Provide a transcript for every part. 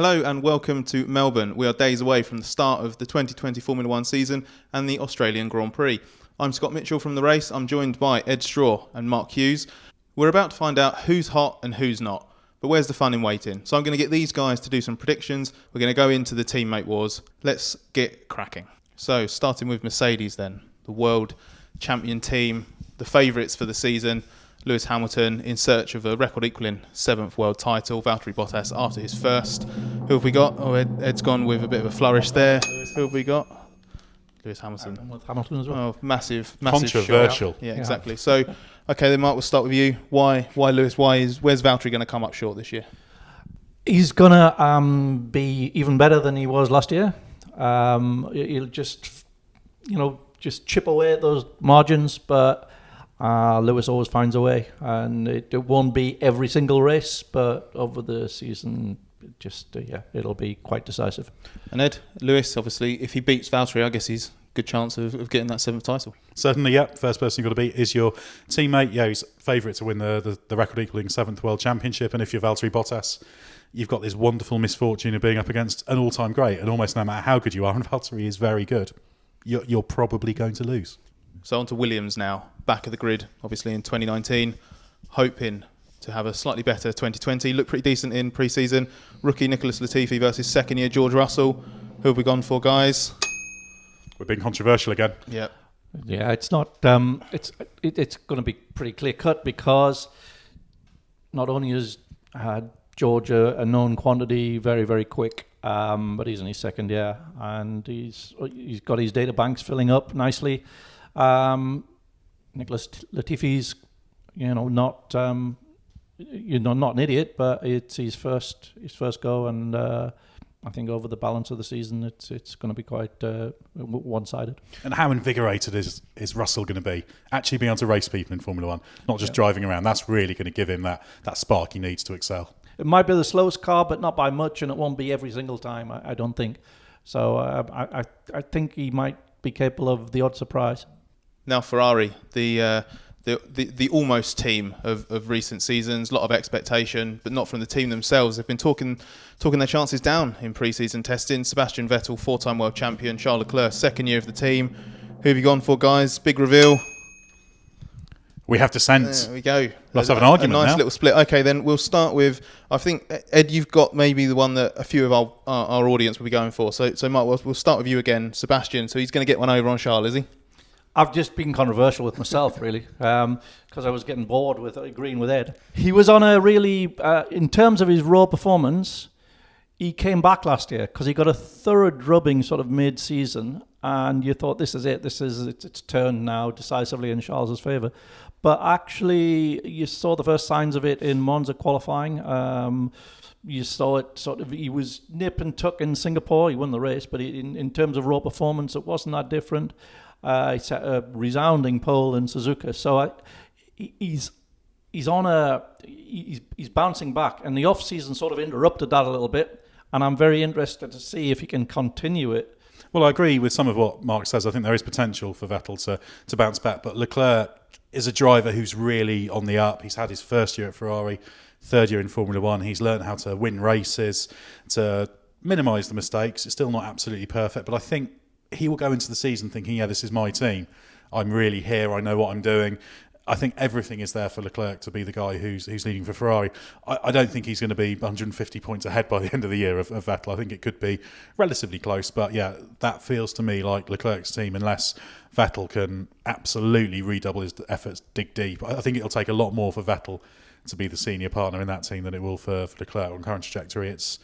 Hello and welcome to Melbourne. We are days away from the start of the 2020 Formula 1 season and the Australian Grand Prix. I'm Scott Mitchell from The Race. I'm joined by Ed Straw and Mark Hughes. We're about to find out who's hot and who's not. But where's the fun in waiting? So I'm going to get these guys to do some predictions. We're going to go into the teammate wars. Let's get cracking. So starting with Mercedes then, the world champion team, the favourites for the season. Lewis Hamilton in search of a record-equalling 7th world title. Valtteri Bottas after his first. Who have we got? Oh, Ed's gone with a bit of a flourish there. Who have we got? Lewis Hamilton. Hamilton as well. Oh, massive controversial. Yeah, exactly. So, okay, then Mark, we'll start with you. Why Lewis? Where's Valtteri going to come up short this year? He's going to be even better than he was last year. He'll just chip away at those margins, but Lewis always finds a way, and it won't be every single race, but over the season, it'll be quite decisive. And Ed, Lewis, obviously, if he beats Valtteri, I guess he's a good chance of getting that 7th title. Certainly, yeah. First person you've got to beat is your teammate. Yeah, he's favourite to win the record-equalling 7th World Championship, and if you're Valtteri Bottas, you've got this wonderful misfortune of being up against an all-time great, and almost no matter how good you are, and Valtteri is very good, you're probably going to lose. So on to Williams now, back of the grid, obviously in 2019, hoping to have a slightly better 2020. Looked pretty decent in pre-season. Rookie Nicholas Latifi versus second-year George Russell. Who have we gone for, guys? We're being controversial again. Yeah. Yeah, it's not. It's going to be pretty clear-cut because not only is George a known quantity, very, very quick, but he's in his second year and he's got his data banks filling up nicely. Nicholas Latifi's, not an idiot, but it's his first go, and I think over the balance of the season, it's going to be quite one-sided. And how invigorated is Russell going to be? Actually being able to race people in Formula One, not just driving around. That's really going to give him that spark he needs to excel. It might be the slowest car, but not by much, and it won't be every single time. I don't think. So I think he might be capable of the odd surprise. Now Ferrari, the almost team of recent seasons, a lot of expectation, but not from the team themselves. They've been talking their chances down in pre-season testing. Sebastian Vettel, 4-time world champion. Charles Leclerc, second year of the team. Who have you gone for, guys? Big reveal. We have to sense. There we go. Let's have an argument now. A nice little split. Okay, then we'll start with, I think, Ed, you've got maybe the one that a few of our audience will be going for. So Mark, we'll start with you again. Sebastian, so he's going to get one over on Charles, is he? I've just been controversial with myself, really, because I was getting bored with agreeing with Ed. He was on a really, in terms of his raw performance, he came back last year because he got a thorough drubbing sort of mid-season, and you thought, this is it, it's turned now decisively in Charles's favour. But actually, you saw the first signs of it in Monza qualifying. You saw it sort of, he was nip and tuck in Singapore. He won the race, but in terms of raw performance, it wasn't that different. He set a resounding pole in Suzuka. So he's bouncing back, and the off season sort of interrupted that a little bit. And I'm very interested to see if he can continue it. Well, I agree with some of what Mark says. I think there is potential for Vettel to bounce back, but Leclerc is a driver who's really on the up. He's had his first year at Ferrari, third year in Formula One. He's learned how to win races, to minimise the mistakes. It's still not absolutely perfect, but I think he will go into the season thinking, yeah, this is my team. I'm really here. I know what I'm doing. I think everything is there for Leclerc to be the guy who's leading for Ferrari. I don't think he's going to be 150 points ahead by the end of the year of Vettel. I think it could be relatively close. But yeah, that feels to me like Leclerc's team, unless Vettel can absolutely redouble his efforts, dig deep. I think it'll take a lot more for Vettel to be the senior partner in that team than it will for Leclerc on current trajectory. It's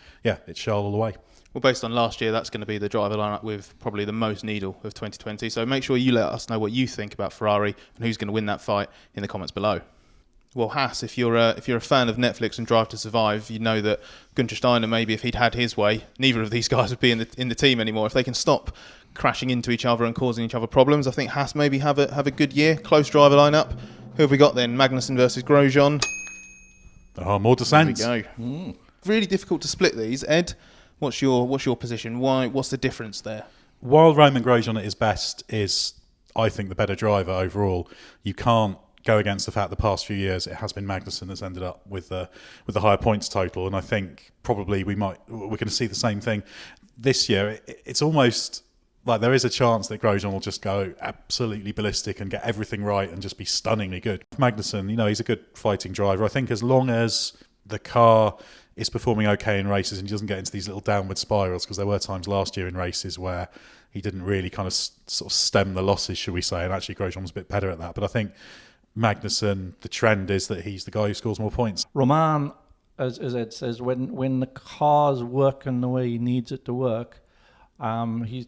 Charles all the way. Well, based on last year, that's going to be the driver lineup with probably the most needle of 2020. So make sure you let us know what you think about Ferrari and who's going to win that fight in the comments below. Well, Haas, if you're a fan of Netflix and Drive to Survive, you know that Günther Steiner, maybe if he'd had his way, neither of these guys would be in the team anymore. If they can stop crashing into each other and causing each other problems, I think Haas maybe have a good year. Close driver lineup. Who have we got then? Magnussen versus Grosjean. Oh, more dissent. There we go. Really difficult to split these. Ed, what's your position? What's the difference there? While Romain Grosjean at his best is, I think, the better driver overall, you can't go against the fact the past few years it has been Magnussen that's ended up with the higher points total, and I think probably we're going to see the same thing this year. It's almost like there is a chance that Grosjean will just go absolutely ballistic and get everything right and just be stunningly good. Magnussen, he's a good fighting driver. I think as long as the car is performing okay in races and he doesn't get into these little downward spirals, because there were times last year in races where he didn't really kind of sort of stem the losses, should we say, and actually Grosjean was a bit better at that. But I think Magnussen, the trend is that he's the guy who scores more points. Roman, as Ed says, when the car's working the way he needs it to work, he's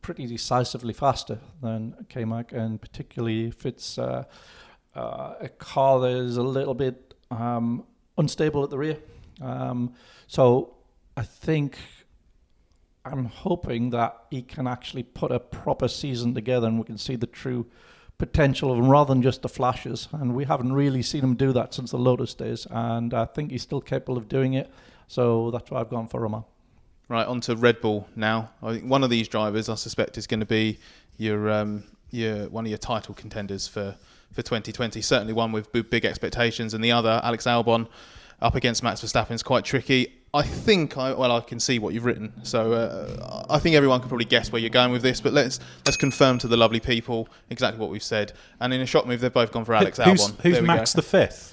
pretty decisively faster than K-Mag, and particularly if it's a car that is a little bit unstable at the rear. So I think I'm hoping that he can actually put a proper season together and we can see the true potential of him rather than just the flashes. And we haven't really seen him do that since the Lotus days, and I think he's still capable of doing it. So that's why I've gone for Roman. Right, on to Red Bull now. I think one of these drivers, I suspect, is going to be your one of your title contenders for 2020. Certainly one with big expectations, and the other, Alex Albon, up against Max Verstappen, is quite tricky. I think I can see what you've written, so I think everyone can probably guess where you're going with this. But let's confirm to the lovely people exactly what we've said. And in a shock move, they've both gone for Alex Albon. Who's Max the Fifth?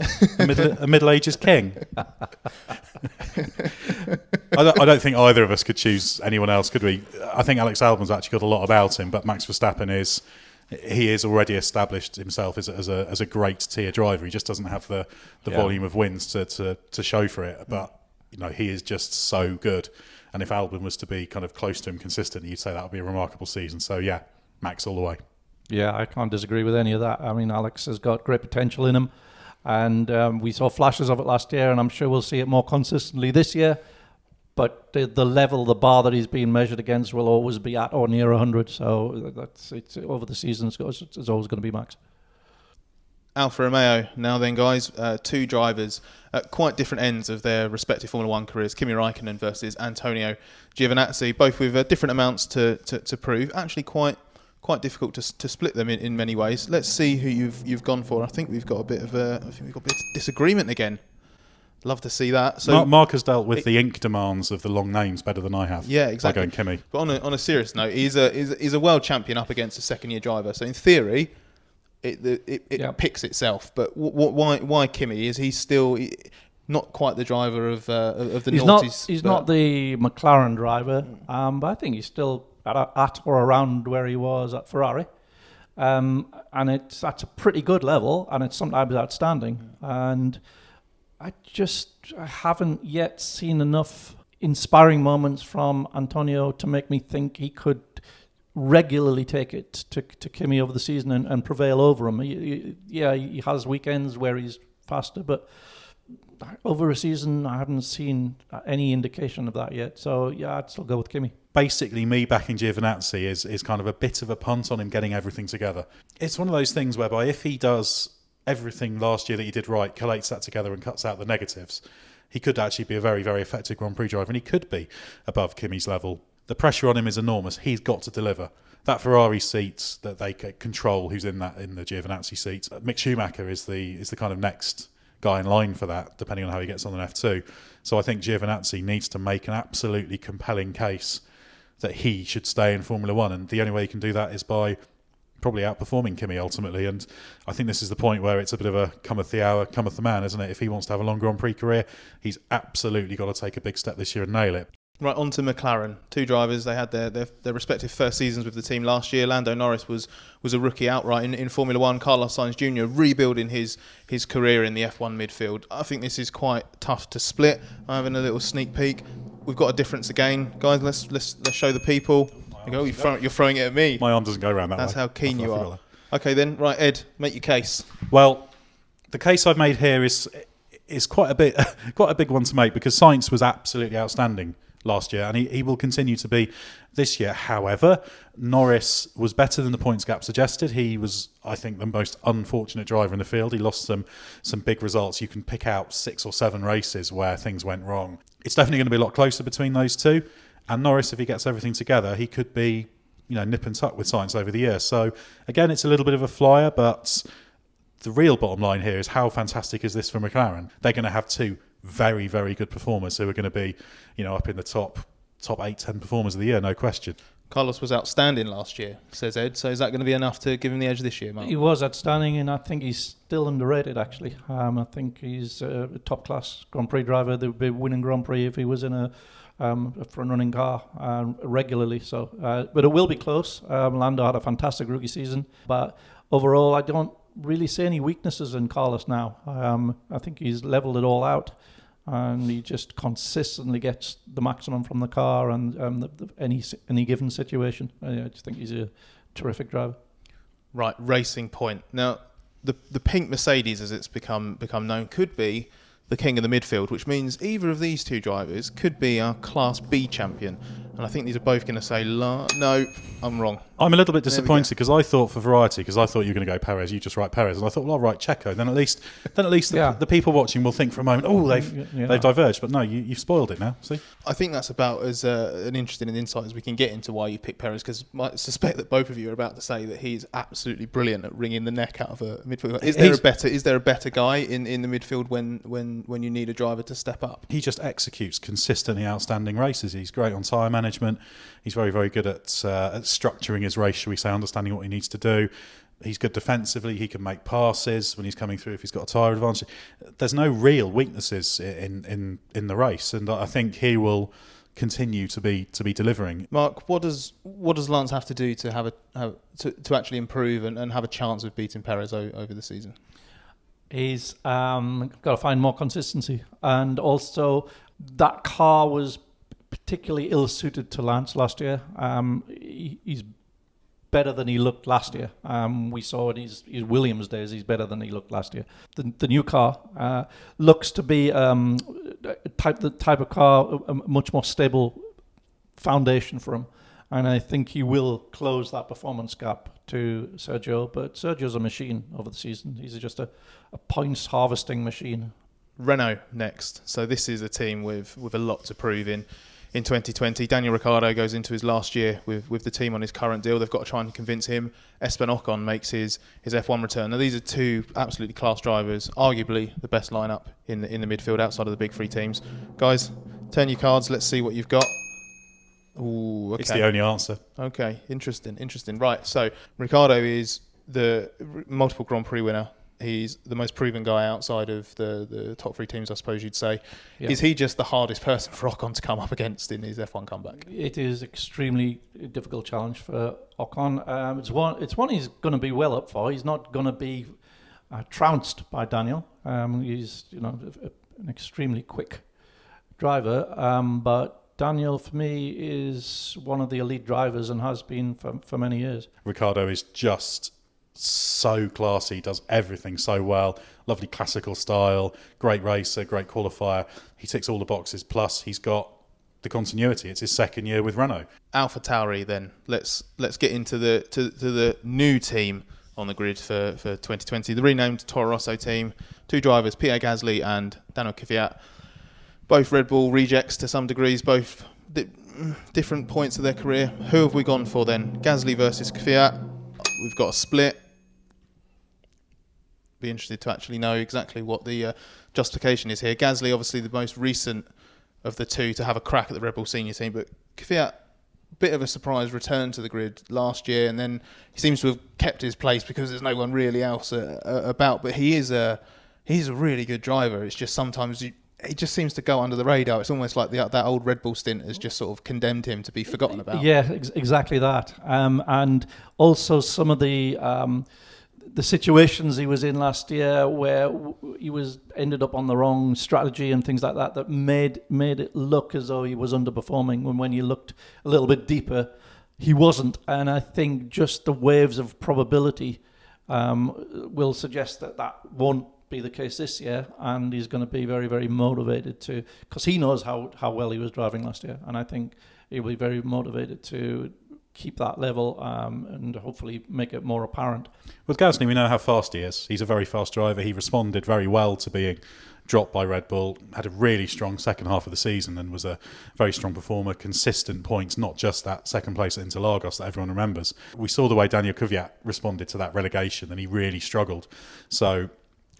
A Middle Ages king. I don't think either of us could choose anyone else, could we? I think Alex Albon's actually got a lot about him, but Max Verstappen is already established himself as a great tier driver. He just doesn't have the volume of wins to show for it, but he is just so good. And if Albon was to be kind of close to him consistently, you'd say that would be a remarkable season. So yeah, Max all the way. Yeah, I can't disagree with any of that. I mean, Alex has got great potential in him, and we saw flashes of it last year, and I'm sure we'll see it more consistently this year. But the level, the bar that he's being measured against will always be at or near 100. So it's over the season, it's always going to be Max. Alfa Romeo now then, guys. Two drivers at quite different ends of their respective Formula 1 careers. Kimi Räikkönen versus Antonio Giovinazzi, both with different amounts to prove. Actually quite difficult to split them in many ways. Let's see who you've gone for. I think we've got a bit of disagreement again. Love to see that. So Mark has dealt with the ink demands of the long names better than I have. Yeah, exactly. By going Kimi. But on a serious note, he's a world champion up against a second-year driver. So in theory, it picks itself. But why Kimi? Is he still not quite the driver of the noughties? He's not the McLaren driver, but I think he's still at or around where he was at Ferrari. And that's a pretty good level, and it's sometimes outstanding. And I haven't yet seen enough inspiring moments from Antonio to make me think he could regularly take it to Kimi over the season and prevail over him. He has weekends where he's faster, but over a season I haven't seen any indication of that yet. So yeah, I'd still go with Kimi. Basically, me backing Giovinazzi is kind of a bit of a punt on him getting everything together. It's one of those things whereby if he does everything last year that he did right, collates that together and cuts out the negatives, he could actually be a very, very effective Grand Prix driver, and he could be above Kimi's level. The pressure on him is enormous. He's got to deliver. That Ferrari seat that they control, who's in the Giovinazzi seat, Mick Schumacher is the kind of next guy in line for that, depending on how he gets on an F2. So I think Giovinazzi needs to make an absolutely compelling case that he should stay in Formula 1, and the only way he can do that is by probably outperforming Kimi ultimately. And I think this is the point where it's a bit of a cometh the hour, cometh the man, isn't it? If he wants to have a long Grand Prix career, he's absolutely got to take a big step this year and nail it. Right, on to McLaren. Two drivers, they had their respective first seasons with the team last year. Lando Norris was a rookie outright in Formula 1. Carlos Sainz Jr. rebuilding his career in the F1 midfield. I think this is quite tough to split. I'm having a little sneak peek. We've got a difference again. Guys, let's show the people. You're throwing it at me. My arm doesn't go around that way. That's how keen you are. Okay then, right, Ed, make your case. Well, the case I've made here is quite a big one to make, because Sainz was absolutely outstanding last year, and he will continue to be this year. However, Norris was better than the points gap suggested. He was, I think, the most unfortunate driver in the field. He lost some big results. You can pick out 6 or 7 races where things went wrong. It's definitely going to be a lot closer between those two. And Norris, if he gets everything together, he could be, nip and tuck with Sainz over the year. So again, it's a little bit of a flyer, but the real bottom line here is how fantastic is this for McLaren? They're going to have two very, very good performers who are going to be, up in the top 8-10 performers of the year, no question. Carlos was outstanding last year, says Ed. So is that going to be enough to give him the edge this year, Mark? He was outstanding, and I think he's still underrated, actually. I think he's a top-class Grand Prix driver. They would be winning Grand Prix if he was in a front-running car regularly. So, but it will be close. Lando had a fantastic rookie season. But overall, I don't really see any weaknesses in Carlos now. I think he's leveled it all out. And he just consistently gets the maximum from the car and any given situation. I just think he's a terrific driver. Right, Racing Point. Now, the pink Mercedes, as it's become known, could be the king of the midfield, which means either of these two drivers could be our Class B champion. And I think these are both going to say, no, I'm wrong. I'm a little bit disappointed because I thought, for variety, because I thought you were going to go Perez, you just write Perez, and I thought, well, I'll write Checo. Then at least the people watching will think for a moment, oh, they've diverged. But no, you've spoiled it now. See, I think that's about as an interesting insight as we can get into why you picked Perez, because I suspect that both of you are about to say that he's absolutely brilliant at wringing the neck out of a midfield. Is there a better guy in the midfield when you need a driver to step up? He just executes consistently outstanding races. He's great on tyre management. He's very, very good at structuring his race, shall we say, understanding what he needs to do. He's good defensively. He can make passes when he's coming through if he's got a tyre advantage. There's no real weaknesses in the race, and I think he will continue to be delivering. Mark, what does Lance have to do to to actually improve and have a chance of beating Perez over the season? He's got to find more consistency, and also that car was particularly ill-suited to Lance last year. He's better than he looked last year. We saw in his Williams days, he's better than he looked last year. The new car looks to be the type of car, a much more stable foundation for him. And I think he will close that performance gap to Sergio. But Sergio's a machine over the season. He's just a points harvesting machine. Renault next. So this is a team with a lot to prove in 2020. Daniel Ricciardo goes into his last year with the team on his current deal. They've got to try and convince him. Esteban Ocon makes his F1 return. Now these are two absolutely class drivers, arguably the best lineup in the midfield outside of the big three teams. Guys, turn your cards. Let's see what you've got. Ooh, okay. It's the only answer. Okay, interesting. Right, so Ricciardo is the multiple Grand Prix winner. He's the most proven guy outside of the top three teams, I suppose you'd say. Yeah. Is he just the hardest person for Ocon to come up against in his F1 comeback? It is extremely difficult challenge for Ocon. It's one he's going to be well up for. He's not going to be trounced by Daniel. He's an extremely quick driver, but Daniel, for me, is one of the elite drivers and has been for many years. Ricciardo is just so classy, does everything so well. Lovely classical style, great racer, great qualifier. He ticks all the boxes. Plus, he's got the continuity. It's his second year with Renault. AlphaTauri, then. Let's get into the new team on the grid for 2020. The renamed Toro Rosso team. Two drivers, Pierre Gasly and Daniel Kvyat. Both Red Bull rejects to some degrees, both different points of their career. Who have we gone for then? Gasly versus Kvyat. We've got a split. Be interested to actually know exactly what the justification is here. Gasly, obviously the most recent of the two to have a crack at the Red Bull senior team, but Kvyat, bit of a surprise return to the grid last year, and then he seems to have kept his place because there's no one really else about. But he's a really good driver. It's just sometimes he just seems to go under the radar. It's almost like that old Red Bull stint has just sort of condemned him to be forgotten about. Yeah, exactly that. And also some of the situations he was in last year where he ended up on the wrong strategy and things like that made it look as though he was underperforming, when you looked a little bit deeper, he wasn't. And I think just the waves of probability will suggest that won't be the case this year, and he's going to be very, very motivated because he knows how well he was driving last year, and I think he'll be very motivated to keep that level and hopefully make it more apparent. With Gasly, we know how fast he is. He's a very fast driver. He responded very well to being dropped by Red Bull, had a really strong second half of the season and was a very strong performer, consistent points, not just that second place at Interlagos that everyone remembers. We saw the way Daniel Kvyat responded to that relegation and he really struggled. So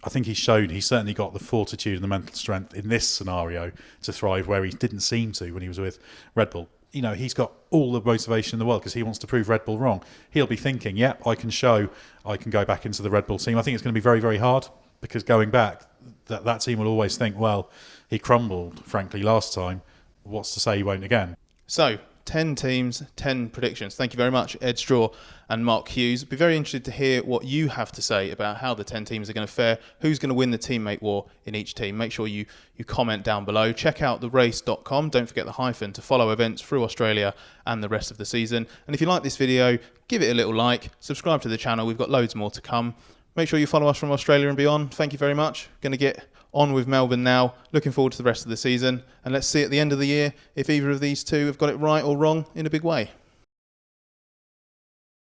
I think he's certainly got the fortitude and the mental strength in this scenario to thrive where he didn't seem to when he was with Red Bull. You know, he's got all the motivation in the world because he wants to prove Red Bull wrong. He'll be thinking, yep, I can show I can go back into the Red Bull team. I think it's going to be very, very hard because going back, that team will always think, well, he crumbled, frankly, last time. What's to say he won't again? So, 10 teams, 10 predictions. Thank you very much, Ed Straw and Mark Hughes. Be very interested to hear what you have to say about how the 10 teams are going to fare, who's going to win the teammate war in each team. Make sure you comment down below. Check out therace.com. Don't forget the hyphen to follow events through Australia and the rest of the season. And if you like this video, give it a little like, subscribe to the channel. We've got loads more to come. Make sure you follow us from Australia and beyond. Thank you very much. Going to get on with Melbourne now. Looking forward to the rest of the season. And let's see at the end of the year if either of these two have got it right or wrong in a big way.